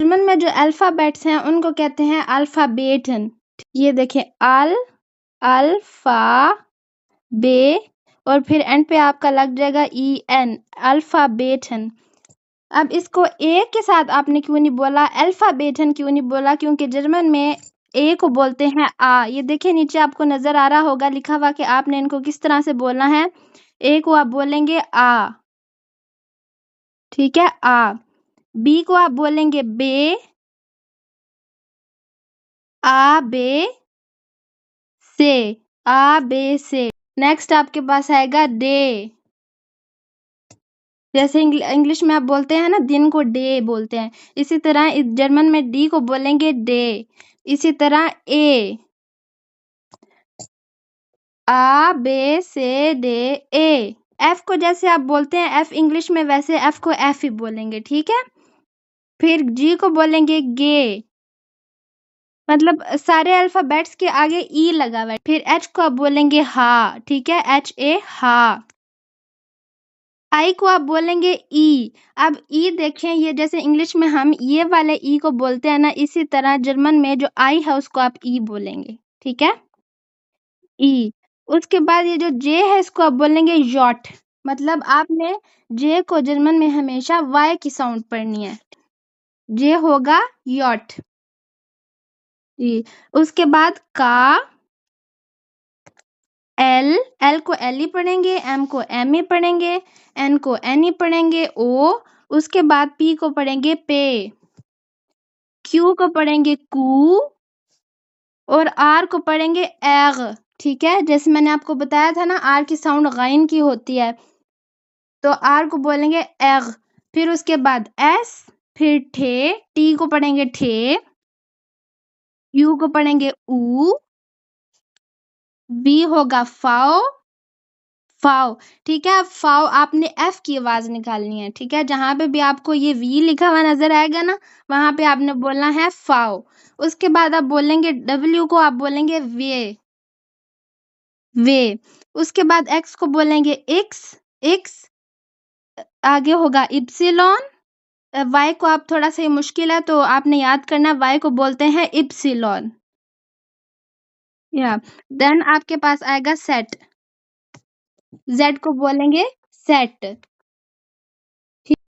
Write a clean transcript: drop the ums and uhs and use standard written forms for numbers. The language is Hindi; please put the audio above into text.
जर्मन में जो अल्फाबेट्स हैं उनको कहते हैं अल्फाबेटन। ये देखें अल्फा बे और फिर एंड पे आपका लग जाएगा EN, अल्फाबेटन। अब इसको ए के साथ आपने क्यों नहीं बोला, अल्फाबेटन क्यों नहीं बोला? क्योंकि जर्मन में ए को बोलते हैं आ। ये देखिए नीचे आपको नजर आ रहा होगा लिखा हुआ कि आपने इनको किस तरह से बोलना है। ए को आप बोलेंगे आ, ठीक है, आ। बी को आप बोलेंगे बे, आ बे से, आ बे से। नेक्स्ट आपके पास आएगा डे। जैसे इंग्लिश में आप बोलते हैं ना दिन को डे बोलते हैं, इसी तरह इस जर्मन में डी को बोलेंगे डे। इसी तरह ए, आ बे से डे ए। एफ को जैसे आप बोलते हैं एफ इंग्लिश में, वैसे एफ को एफ ही बोलेंगे, ठीक है। फिर जी को बोलेंगे गे, मतलब सारे अल्फाबेट्स के आगे ई लगा हुआ है। फिर एच को आप बोलेंगे हा, ठीक है, HA हा। आई को आप बोलेंगे ई। अब ई देखें, ये जैसे इंग्लिश में हम ये वाले ई को बोलते हैं ना, इसी तरह जर्मन में जो आई है उसको आप ई बोलेंगे, ठीक है, ई। उसके बाद ये जो जे है इसको आप बोलेंगे यॉट, मतलब आपने जे को जर्मन में हमेशा वाई की साउंड पढ़नी है, जे होगा यॉट जी। उसके बाद का, एल को एल ही पढ़ेंगे, एम को एम ही पढ़ेंगे, एन को एन ही पढ़ेंगे, ओ। उसके बाद पी को पढ़ेंगे पे, क्यू को पढ़ेंगे कू और आर को पढ़ेंगे एग, ठीक है। जैसे मैंने आपको बताया था ना आर की साउंड गाइन की होती है, तो आर को बोलेंगे एग। फिर उसके बाद एस, फिर ठे, टी को पढ़ेंगे ठे, यू को पढ़ेंगे ऊ, वी होगा फाओ, फाओ, ठीक है। अब फाओ आपने एफ की आवाज निकालनी है, ठीक है। जहां पे भी आपको ये वी लिखा हुआ नजर आएगा ना, वहां पे आपने बोलना है फाओ। उसके बाद आप बोलेंगे डब्ल्यू को, आप बोलेंगे वे। उसके बाद एक्स को बोलेंगे एक्स, एक्स। आगे होगा इप्सिलॉन। वाई को आप थोड़ा सा ये मुश्किल है तो आपने याद करना, वाई को बोलते हैं इप्सिलॉन, या। देन आपके पास आएगा सेट, जेड को बोलेंगे सेट।